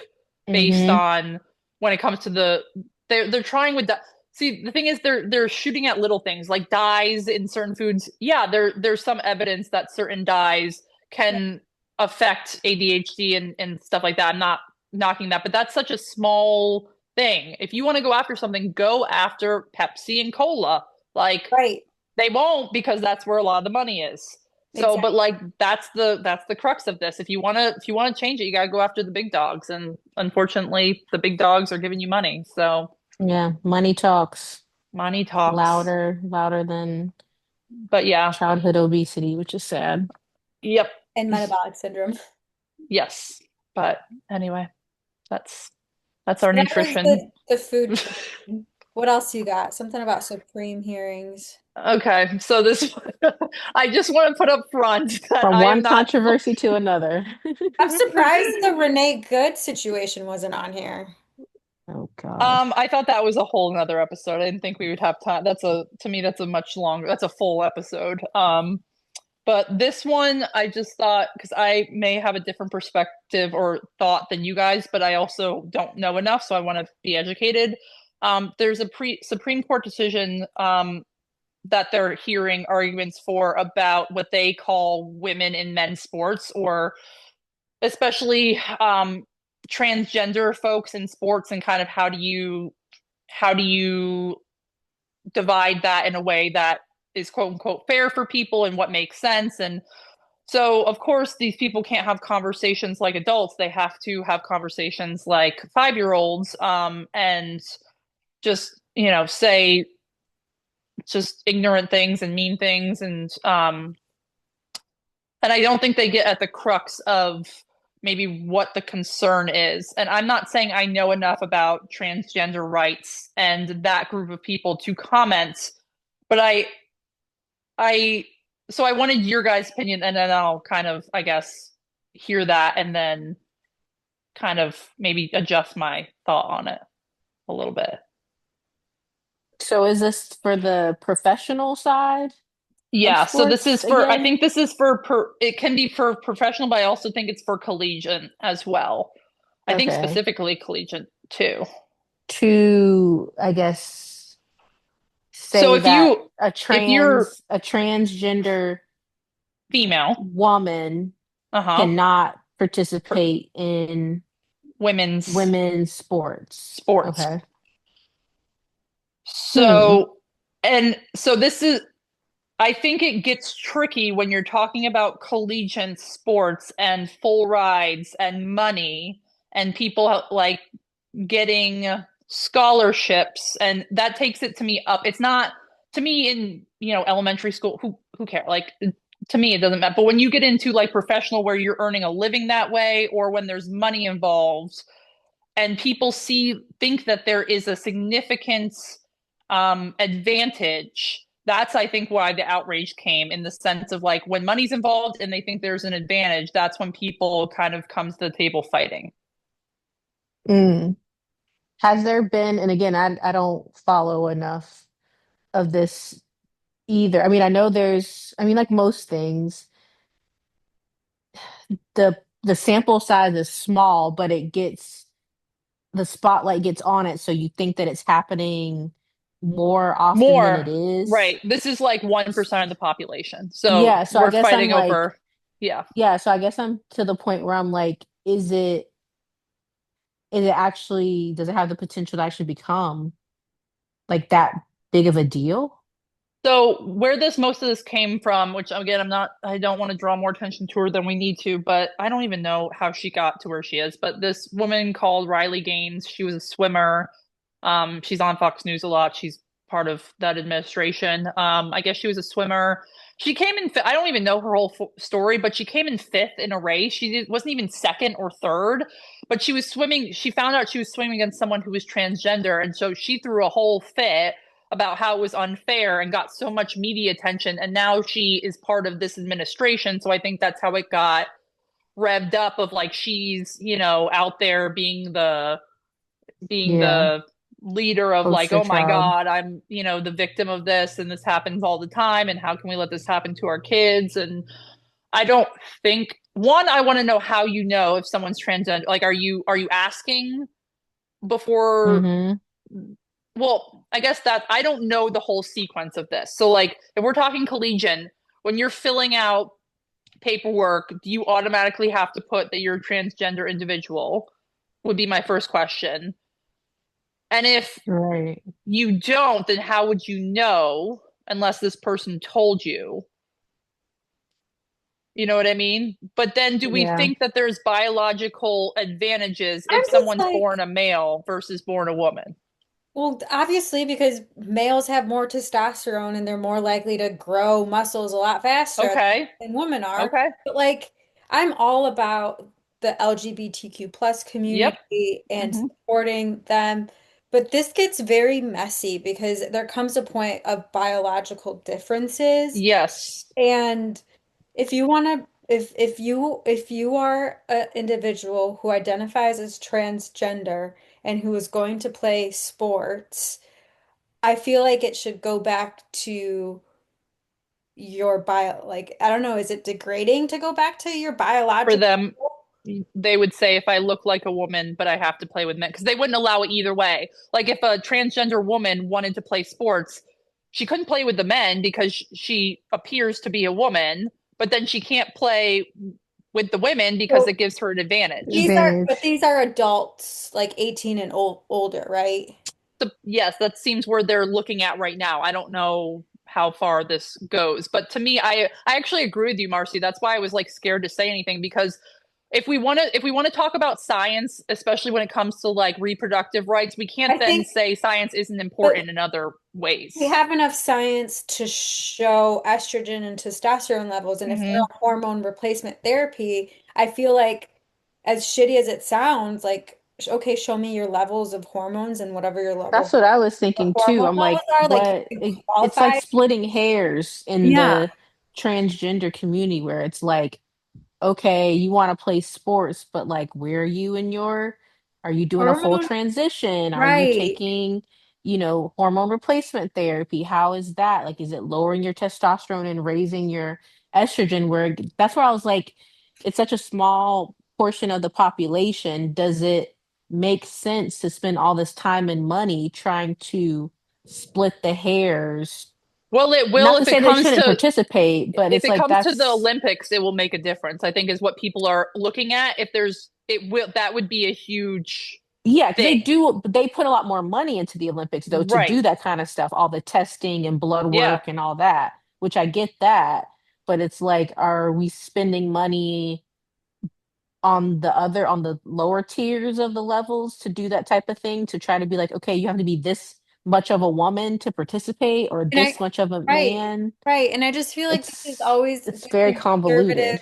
[SPEAKER 2] based
[SPEAKER 1] Hmm.
[SPEAKER 2] on when it comes to they're trying with that. See, the thing is they're shooting at little things like dyes in certain foods. Yeah, there's some evidence that certain dyes
[SPEAKER 3] Yeah.
[SPEAKER 2] can affect ADHD and stuff like that. I'm not knocking that, but that's such a small thing. If you want to go after something, go after Pepsi and cola. Like
[SPEAKER 3] Right.
[SPEAKER 2] they won't because that's where a lot of the money is. So, but
[SPEAKER 3] Exactly.
[SPEAKER 2] like that's the crux of this. If you wanna change it, you gotta go after the big dogs. And unfortunately, the big dogs are giving you money. So
[SPEAKER 1] Yeah, money talks
[SPEAKER 2] Money talks.
[SPEAKER 1] louder than
[SPEAKER 2] But yeah,
[SPEAKER 1] childhood obesity, which is sad.
[SPEAKER 2] yep.
[SPEAKER 3] And metabolic syndrome. So
[SPEAKER 2] Yes. But anyway, that's our
[SPEAKER 3] that was
[SPEAKER 2] nutrition.
[SPEAKER 3] the food portion. What else you got? Something about Supreme hearings.
[SPEAKER 2] Okay, so this I just want to put up front that
[SPEAKER 1] From
[SPEAKER 2] I am
[SPEAKER 1] one
[SPEAKER 2] not.
[SPEAKER 1] controversy to another.
[SPEAKER 3] I'm surprised the Renee Good situation wasn't on here.
[SPEAKER 1] Oh God.
[SPEAKER 2] I thought that was a whole nother episode. I didn't think we would have time. To me, that's a much longer, that's a full episode. But this one, I just thought, because I may have a different perspective or thought than you guys, but I also don't know enough, so I want to be educated. There's a Supreme Court decision that they're hearing arguments for about what they call women in men's sports, or especially transgender folks in sports, and kind of how do you divide that in a way that is quote unquote fair for people and what makes sense. And so of course these people can't have conversations like adults, they have to have conversations like 5-year olds, and just say just ignorant things and mean things. And I don't think they get at the crux of maybe what the concern is. And I'm not saying I know enough about transgender rights and that group of people to comment, but I, so I wanted your guys' opinion, and then I'll kind of, I guess, hear that and then kind of maybe adjust my thought on it a little bit.
[SPEAKER 1] So is this for the professional side of
[SPEAKER 2] Yeah, so this
[SPEAKER 1] sports
[SPEAKER 2] is for, I
[SPEAKER 1] again?
[SPEAKER 2] think this is it can be for professional, but I also think it's for collegiate as well. I think
[SPEAKER 1] Okay.
[SPEAKER 2] specifically collegiate too.
[SPEAKER 1] To, I guess,
[SPEAKER 2] So
[SPEAKER 1] say
[SPEAKER 2] if
[SPEAKER 1] that
[SPEAKER 2] you if you're
[SPEAKER 1] a transgender
[SPEAKER 2] female,
[SPEAKER 1] woman
[SPEAKER 2] uh-huh,
[SPEAKER 1] cannot
[SPEAKER 2] for
[SPEAKER 1] participate in
[SPEAKER 2] women's
[SPEAKER 1] women's sports.
[SPEAKER 2] sports.
[SPEAKER 1] Okay. Hmm.
[SPEAKER 2] So, and so this is, I think it gets tricky when you're talking about collegiate sports and full rides and money and people like getting scholarships, and that takes it to me up. It's not to me in, elementary school, who care? Like, to me it doesn't matter. But when you get into like professional where you're earning a living that way, or when there's money involved and people think that there is a significant advantage, that's I think why the outrage came, in the sense of like when money's involved and they think there's an advantage, that's when people kind of come to the table fighting.
[SPEAKER 1] Mm. Has there been, and again, I don't follow enough of this either. I mean, I know I mean, like most things, the sample size is small, but the spotlight gets on it, so you think that it's happening more often than it
[SPEAKER 2] More,
[SPEAKER 1] is.
[SPEAKER 2] right? This is like 1% of the population, so
[SPEAKER 1] Yeah, so I
[SPEAKER 2] we're
[SPEAKER 1] guess I'm
[SPEAKER 2] fighting
[SPEAKER 1] like,
[SPEAKER 2] over. Yeah.
[SPEAKER 1] yeah, so I guess I'm to the point where I'm like, is it actually, does it have the potential to actually become like that big of a deal?
[SPEAKER 2] So where this most of this came from, which again, I don't want to draw more attention to her than we need to, but I don't even know how she got to where she is. But this woman called Riley Gaines, she was a swimmer. She's on Fox News a lot. She's part of that administration. I guess she was a swimmer. She came in. I don't even know her whole story, but she came in fifth in a race. Wasn't even second or third, but she was swimming. She found out she was swimming against someone who was transgender, and so she threw a whole fit about how it was unfair and got so much media attention. And now she is part of this administration, so I think that's how it got revved up. Of like she's out there being
[SPEAKER 1] Yeah,
[SPEAKER 2] the leader of like,
[SPEAKER 1] poster
[SPEAKER 2] oh my
[SPEAKER 1] child.
[SPEAKER 2] god, I'm the victim of this, and this happens all the time, and how can we let this happen to our kids? And I don't think, one, I want to know how if someone's transgender. Like, are you asking before?
[SPEAKER 1] Mm-hmm.
[SPEAKER 2] Well, I guess that I don't know the whole sequence of this. So like if we're talking collegiate, when you're filling out paperwork, do you automatically have to put that you're a transgender individual? Would be my first question. And if
[SPEAKER 1] Right.
[SPEAKER 2] you don't, then how would you know unless this person told you? You know what I mean? But then do we
[SPEAKER 1] Yeah.
[SPEAKER 2] think that there's biological advantages
[SPEAKER 3] I'm
[SPEAKER 2] if
[SPEAKER 3] just
[SPEAKER 2] someone's
[SPEAKER 3] like,
[SPEAKER 2] born a male versus born a woman?
[SPEAKER 3] Well, obviously, because males have more testosterone and they're more likely to grow muscles a lot faster
[SPEAKER 2] Okay.
[SPEAKER 3] than women are.
[SPEAKER 2] Okay.
[SPEAKER 3] But like, I'm all about the LGBTQ plus
[SPEAKER 2] Yep.
[SPEAKER 3] community and
[SPEAKER 2] Hmm.
[SPEAKER 3] supporting them. But this gets very messy because there comes a point of biological differences.
[SPEAKER 2] Yes.
[SPEAKER 3] And if you want to, if you are an individual who identifies as transgender and who is going to play sports, I feel like it should go back to your bio, like, I don't know, is it degrading to go back to your
[SPEAKER 2] For
[SPEAKER 3] biological?
[SPEAKER 2] them, they would say if I look like a woman, but I have to play with men, because they wouldn't allow it either way. Like if a transgender woman wanted to play sports, she couldn't play with the men because she appears to be a woman, but then she can't play with the women because
[SPEAKER 3] Well,
[SPEAKER 2] it gives her an advantage.
[SPEAKER 3] but
[SPEAKER 1] Advantage.
[SPEAKER 3] these are adults, like 18 and older, right?
[SPEAKER 2] Yes, that seems where they're looking at right now. I don't know how far this goes, but to me, I actually agree with you, Marcy. That's why I was like scared to say anything because if we want to talk about science, especially when it comes to like reproductive rights, we can't
[SPEAKER 3] I
[SPEAKER 2] then
[SPEAKER 3] think,
[SPEAKER 2] say science isn't
[SPEAKER 3] but
[SPEAKER 2] important in other
[SPEAKER 3] we
[SPEAKER 2] ways.
[SPEAKER 3] have enough science to show estrogen and testosterone levels, and if they're
[SPEAKER 2] Hmm.
[SPEAKER 3] on hormone replacement therapy, I feel like, as shitty as it sounds, like, okay, show me your levels of hormones and whatever your
[SPEAKER 1] That's
[SPEAKER 3] level
[SPEAKER 1] what I was
[SPEAKER 3] of
[SPEAKER 1] thinking too.
[SPEAKER 3] hormone
[SPEAKER 1] I'm
[SPEAKER 3] levels
[SPEAKER 1] like,
[SPEAKER 3] are, like,
[SPEAKER 1] what?
[SPEAKER 3] you can
[SPEAKER 1] It's like
[SPEAKER 3] qualify.
[SPEAKER 1] splitting hairs in
[SPEAKER 3] Yeah.
[SPEAKER 1] the transgender community where it's like, okay, you want to play sports, but like, where are you in your, are you doing a full
[SPEAKER 3] Hormone,
[SPEAKER 1] transition? Are you
[SPEAKER 3] right.
[SPEAKER 1] taking, hormone replacement therapy? How is that? Like, is it lowering your testosterone and raising your estrogen? That's where I was like, it's such a small portion of the population. Does it make sense to spend all this time and money trying to split the hairs?
[SPEAKER 2] Well, it will
[SPEAKER 1] Not to
[SPEAKER 2] if it
[SPEAKER 1] say they
[SPEAKER 2] comes
[SPEAKER 1] shouldn't
[SPEAKER 2] to
[SPEAKER 1] participate, but
[SPEAKER 2] if
[SPEAKER 1] it's
[SPEAKER 2] it
[SPEAKER 1] like
[SPEAKER 2] comes to the
[SPEAKER 1] that's
[SPEAKER 2] Olympics, it will make a difference. I think is what people are looking at. If there's it will that would be a huge
[SPEAKER 1] yeah, because
[SPEAKER 2] thing.
[SPEAKER 1] they put a lot more money into the Olympics though to
[SPEAKER 2] Right.
[SPEAKER 1] do that kind of stuff, all the testing and blood
[SPEAKER 2] Yeah.
[SPEAKER 1] work and all that, which I get that, but it's like, are we spending money on the lower tiers of the levels to do that type of thing to try to be like, okay, you have to be this much of a woman to participate or
[SPEAKER 3] And
[SPEAKER 1] this much of a
[SPEAKER 3] right,
[SPEAKER 1] man?
[SPEAKER 3] right. And I just feel like this is always
[SPEAKER 1] It's
[SPEAKER 3] the
[SPEAKER 1] very
[SPEAKER 3] conservative
[SPEAKER 1] convoluted.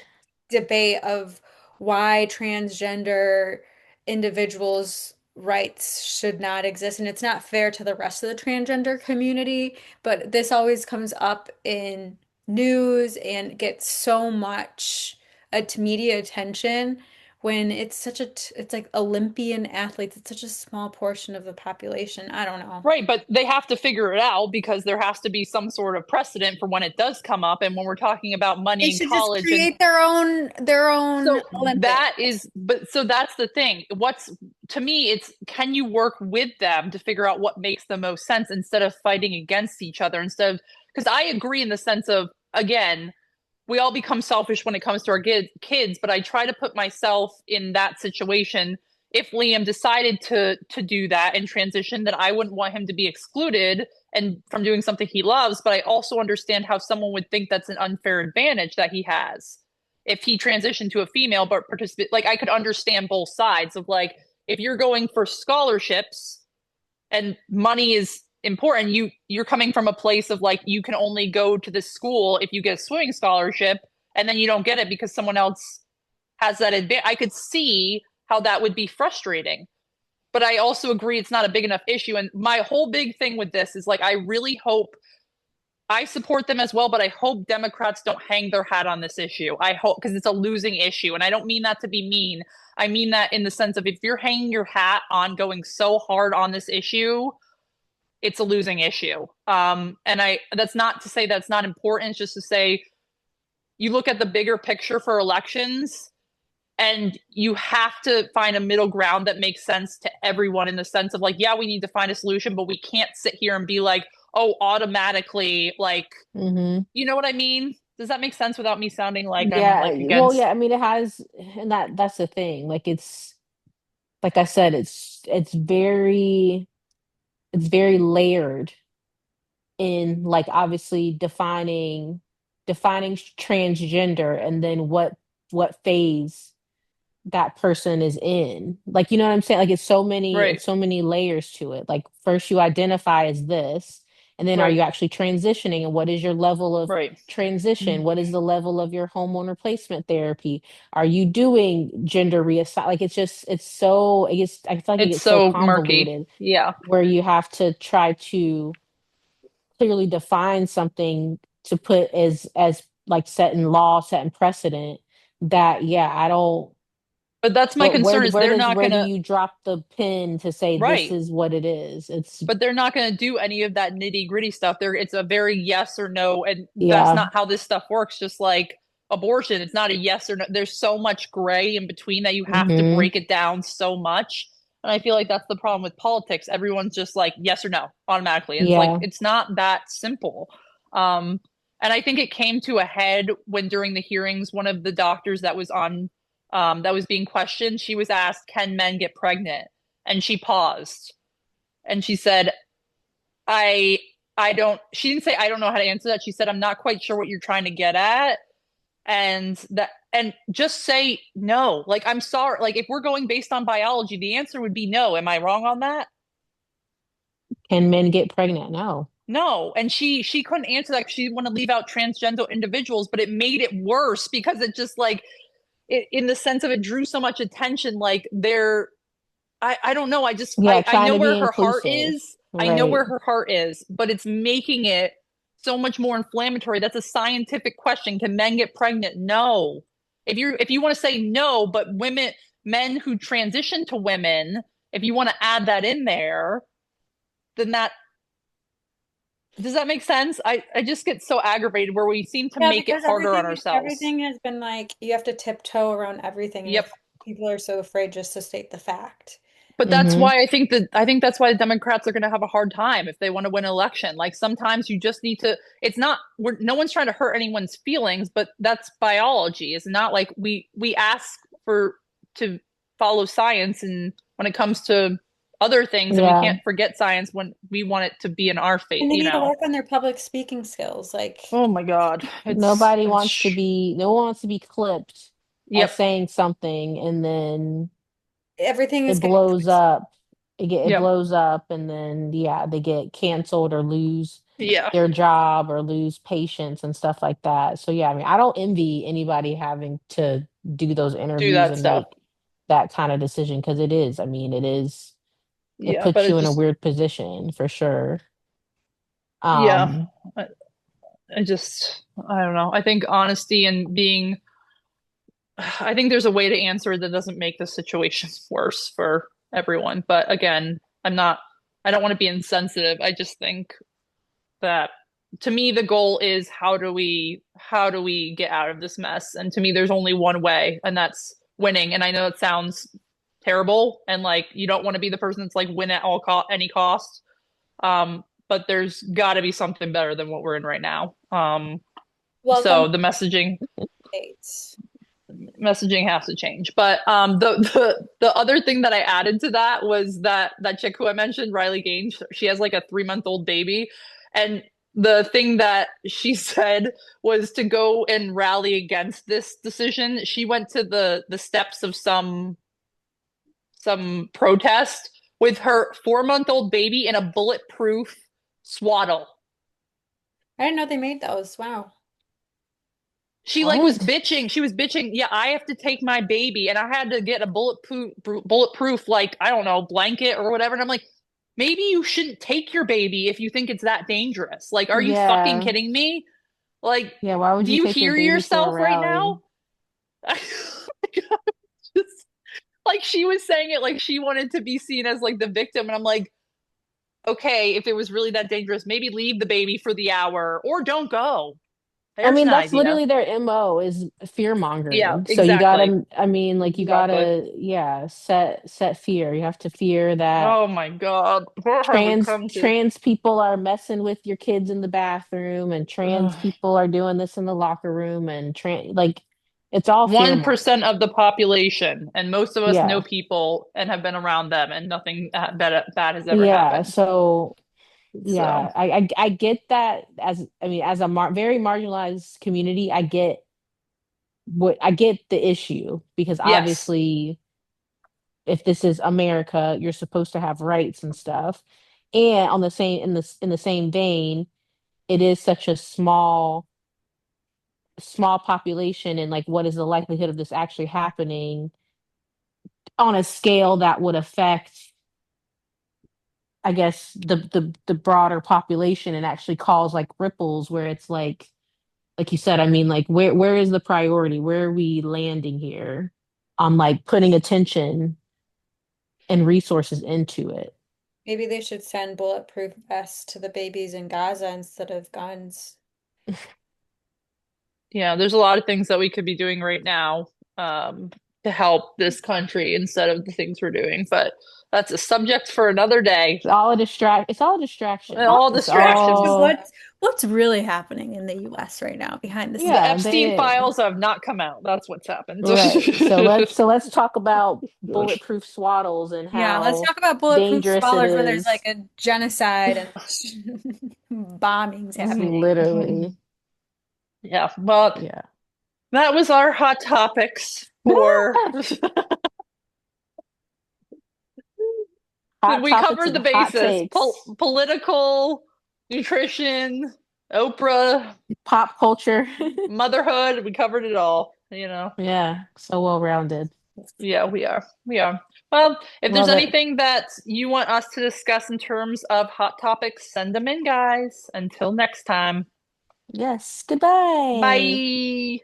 [SPEAKER 3] debate of why transgender individuals' rights should not exist. And it's not fair to the rest of the transgender community, but this always comes up in news and gets so much media attention when it's such it's like Olympian athletes. It's such a small portion of the population. I don't know.
[SPEAKER 2] Right, but they have to figure it out because there has to be some sort of precedent for when it does come up. And when we're talking about money
[SPEAKER 3] They
[SPEAKER 2] in
[SPEAKER 3] should just
[SPEAKER 2] college, and
[SPEAKER 3] create their own
[SPEAKER 2] so
[SPEAKER 3] Olympics.
[SPEAKER 2] that is, but so that's the thing. What's to me, it's can you work with them to figure out what makes the most sense instead of fighting against each other? Instead of, because I agree in the sense of, again, we all become selfish when it comes to our kids, but I try to put myself in that situation. If Liam decided to do that and transition, then I wouldn't want him to be excluded and from doing something he loves, but I also understand how someone would think that's an unfair advantage that he has if he transitioned to a female but participate. Like I could understand both sides of like if you're going for scholarships and money is important, you're coming from a place of like you can only go to this school if you get a swimming scholarship and then you don't get it because someone else has that advantage. I could see how that would be frustrating, but I also agree it's not a big enough issue. And my whole big thing with this is like I really hope I support them as well, but I hope Democrats don't hang their hat on this issue. I hope because it's a losing issue. And I don't mean that to be mean. I mean that in the sense of if you're hanging your hat on going so hard on this issue, it's a losing issue. And I that's not to say that's not important. It's just to say you look at the bigger picture for elections and you have to find a middle ground that makes sense to everyone in the sense of like, yeah, we need to find a solution, but we can't sit here and be like, oh, automatically, like,
[SPEAKER 1] Hmm.
[SPEAKER 2] you know what I mean? Does that make sense without me sounding like I'm
[SPEAKER 1] Yeah,
[SPEAKER 2] like
[SPEAKER 1] well,
[SPEAKER 2] against?
[SPEAKER 1] yeah, I mean it has, and that's the thing. Like it's like I said, it's very layered in like obviously defining transgender and then what phase that person is in. Like, you know what I'm saying? Like
[SPEAKER 2] Right.
[SPEAKER 1] it's so many layers to it. Like first you identify as this, and then are
[SPEAKER 2] Right.
[SPEAKER 1] you actually transitioning and what is your level of
[SPEAKER 2] Right.
[SPEAKER 1] transition? What is the level of your hormone replacement therapy? Are you doing gender reassign? Like it's so it gets I feel like it
[SPEAKER 2] It's
[SPEAKER 1] gets so
[SPEAKER 2] so murky.
[SPEAKER 1] convoluted
[SPEAKER 2] Yeah.
[SPEAKER 1] where you have to try to clearly define something to put as like set in law, set in precedent that yeah, I don't
[SPEAKER 2] But that's my
[SPEAKER 1] but
[SPEAKER 2] concern is they're not
[SPEAKER 1] where do
[SPEAKER 2] gonna,
[SPEAKER 1] you drop the pin to say this
[SPEAKER 2] right.
[SPEAKER 1] is what it is? It's
[SPEAKER 2] But they're not going to do any of that nitty gritty stuff. It's a very yes or no, and that's
[SPEAKER 1] yeah.
[SPEAKER 2] not how this stuff works. Just like abortion, it's not a yes or no. There's so much gray in between that you have to
[SPEAKER 1] Hmm.
[SPEAKER 2] break it down so much. And I feel like that's the problem with politics. Everyone's just like yes or no automatically, and it's like
[SPEAKER 1] Yeah.
[SPEAKER 2] it's not that simple. Um, and I think it came to a head when during the hearings, one of the doctors that was on, that was being questioned, she was asked, "Can men get pregnant?" And she paused and she said, I I don't she didn't say I don't know how to answer that. She said I'm not quite sure what you're trying to get at, and just say no. Like I'm sorry. Like if we're going based on biology, the answer would be no. Am I wrong on that?
[SPEAKER 1] Can men get pregnant? No.
[SPEAKER 2] No. And she couldn't answer that 'cause she didn't want to leave out transgender individuals, but it made it worse because it just like in the sense of it drew so much attention like they're I don't know.
[SPEAKER 1] Yeah,
[SPEAKER 2] I
[SPEAKER 1] trying
[SPEAKER 2] know
[SPEAKER 1] to
[SPEAKER 2] where
[SPEAKER 1] be
[SPEAKER 2] her heart
[SPEAKER 1] inclusive.
[SPEAKER 2] is. I know
[SPEAKER 1] Right.
[SPEAKER 2] where her heart is, but it's making it so much more inflammatory. That's a scientific question. Can men get pregnant? No. If you want to say no, but men who transition to women, if you want to add that in there, then that does that make sense? I just get so aggravated where we seem to
[SPEAKER 3] Yeah,
[SPEAKER 2] make it
[SPEAKER 3] because
[SPEAKER 2] harder on ourselves.
[SPEAKER 3] everything has been like you have to tiptoe around everything, and
[SPEAKER 2] Yep.
[SPEAKER 3] if people are so afraid just to state the fact.
[SPEAKER 2] But that's
[SPEAKER 1] Hmm.
[SPEAKER 2] why I think that's why the Democrats are going to have a hard time if they want to win an election. Like sometimes you just need to. It's not. No one's trying to hurt anyone's feelings, but that's biology. It's not like we ask for to follow science, and when it comes to other things, and we
[SPEAKER 1] Yeah.
[SPEAKER 2] can't forget science when we want it to be in our faith.
[SPEAKER 3] And they
[SPEAKER 2] You
[SPEAKER 3] need to
[SPEAKER 2] know.
[SPEAKER 3] work on their public speaking skills. Like
[SPEAKER 2] Oh my God,
[SPEAKER 1] Nobody wants to
[SPEAKER 2] it's
[SPEAKER 1] be no one wants to be clipped as
[SPEAKER 2] yep,
[SPEAKER 1] saying something and then
[SPEAKER 3] everything is
[SPEAKER 1] it
[SPEAKER 3] getting
[SPEAKER 1] blows up. It
[SPEAKER 2] yep,
[SPEAKER 1] blows up and then yeah, they get canceled or lose
[SPEAKER 2] yeah.
[SPEAKER 1] their job or lose patients and stuff like that. So yeah, I mean, I don't envy anybody having to do those
[SPEAKER 2] Do
[SPEAKER 1] interviews
[SPEAKER 2] that
[SPEAKER 1] and
[SPEAKER 2] stuff.
[SPEAKER 1] make that kind of decision because it is. I mean, it
[SPEAKER 2] Yeah, but
[SPEAKER 1] puts
[SPEAKER 2] it
[SPEAKER 1] you in a
[SPEAKER 2] just
[SPEAKER 1] weird position for sure.
[SPEAKER 2] yeah.
[SPEAKER 1] Um,
[SPEAKER 2] I just, I don't know. I think honesty and being, I think there's a way to answer it that doesn't make the situation worse for everyone. But again, I don't want to be insensitive. I just think that to me, the goal is how do we get out of this mess? And to me, there's only one way, and that's winning. And I know it sounds terrible and like you don't want to be the person that's like win at any cost. But there's got to be something better than what we're in right now.
[SPEAKER 3] welcome
[SPEAKER 2] So
[SPEAKER 3] to
[SPEAKER 2] the
[SPEAKER 3] the States.
[SPEAKER 2] messaging has to change. But the other thing that I added to that was that chick who I mentioned, Riley Gaines, she has like a 3 month old baby, and the thing that she said was to go and rally against this decision. She went to the steps of some protest with her 4 month old baby in a bulletproof swaddle.
[SPEAKER 3] I didn't know they made those. Wow.
[SPEAKER 2] She like was
[SPEAKER 1] what?
[SPEAKER 2] bitching. She was bitching. Yeah, I have to take my baby, and I had to get a bulletproof like I don't know blanket or whatever. And I'm like, maybe you shouldn't take your baby if you think it's that dangerous. Like, are you fucking
[SPEAKER 1] Yeah.
[SPEAKER 2] kidding me? Like,
[SPEAKER 1] Yeah, why would
[SPEAKER 2] do
[SPEAKER 1] you
[SPEAKER 2] you
[SPEAKER 1] take your
[SPEAKER 2] hear
[SPEAKER 1] baby to a
[SPEAKER 2] yourself right
[SPEAKER 1] rally?
[SPEAKER 2] now? Just, like she was saying it like she wanted to be seen as like the victim, and I'm like, okay, if it was really that dangerous, maybe leave the baby for the hour or don't go.
[SPEAKER 1] I
[SPEAKER 2] There's
[SPEAKER 1] mean,
[SPEAKER 2] an
[SPEAKER 1] that's
[SPEAKER 2] idea.
[SPEAKER 1] literally their MO is fear
[SPEAKER 2] Yeah,
[SPEAKER 1] mongering. So you
[SPEAKER 2] exactly.
[SPEAKER 1] gotta, I mean, like you
[SPEAKER 2] Exactly.
[SPEAKER 1] gotta, yeah, set fear. You have to fear that
[SPEAKER 2] Oh my God. What have we come to?
[SPEAKER 1] trans people are messing with your kids in the bathroom and trans
[SPEAKER 2] Ugh.
[SPEAKER 1] people are doing this in the locker room and trans like it's all fear
[SPEAKER 2] 1%
[SPEAKER 1] mongering.
[SPEAKER 2] of the population, and most of us know
[SPEAKER 1] Yeah.
[SPEAKER 2] people and have been around them, and nothing bad has ever
[SPEAKER 1] Yeah.
[SPEAKER 2] happened.
[SPEAKER 1] So
[SPEAKER 2] So,
[SPEAKER 1] yeah, I get that as I mean, as a very marginalized community, I get what I get the issue because
[SPEAKER 2] Yes.
[SPEAKER 1] obviously if this is America, you're supposed to have rights and stuff. And on the same in the same vein, it is such a small population and like what is the likelihood of this actually happening on a scale that would affect I guess the broader population and actually cause like ripples where it's like you said, I mean like where is the priority? Where are we landing here on like putting attention and resources into it?
[SPEAKER 3] Maybe they should send bulletproof vests to the babies in Gaza instead of guns.
[SPEAKER 2] Yeah, there's a lot of things that we could be doing right now to help this country instead of the things we're doing. But that's a subject for another day.
[SPEAKER 1] It's all a distraction.
[SPEAKER 2] All
[SPEAKER 1] It's
[SPEAKER 3] Distraction of
[SPEAKER 2] distractions.
[SPEAKER 3] what's really happening in the US right now behind the
[SPEAKER 2] The
[SPEAKER 1] yeah,
[SPEAKER 3] scenes.
[SPEAKER 2] Epstein
[SPEAKER 1] they
[SPEAKER 2] files have not come out. That's what's happened.
[SPEAKER 1] right. So let's talk about bulletproof swaddles and
[SPEAKER 3] Yeah, let's
[SPEAKER 1] how
[SPEAKER 3] talk about bulletproof
[SPEAKER 1] dangerous it
[SPEAKER 3] swallows where there's like
[SPEAKER 1] is.
[SPEAKER 3] a genocide and bombings happening.
[SPEAKER 1] Literally.
[SPEAKER 2] Yeah, well,
[SPEAKER 1] Yeah.
[SPEAKER 2] that was our hot topics for
[SPEAKER 1] Hot
[SPEAKER 2] we
[SPEAKER 1] topics
[SPEAKER 2] covered
[SPEAKER 1] and
[SPEAKER 2] the
[SPEAKER 1] hot
[SPEAKER 2] basis.
[SPEAKER 1] takes,
[SPEAKER 2] Political, nutrition, Oprah,
[SPEAKER 1] pop culture.
[SPEAKER 2] motherhood. We covered it all.
[SPEAKER 1] Yeah, so well rounded.
[SPEAKER 2] Yeah, we are. We are. Well, if there's
[SPEAKER 1] Love it.
[SPEAKER 2] anything that you want us to discuss in terms of hot topics, send them in, guys. Until next time.
[SPEAKER 1] Yes. Goodbye.
[SPEAKER 2] Bye.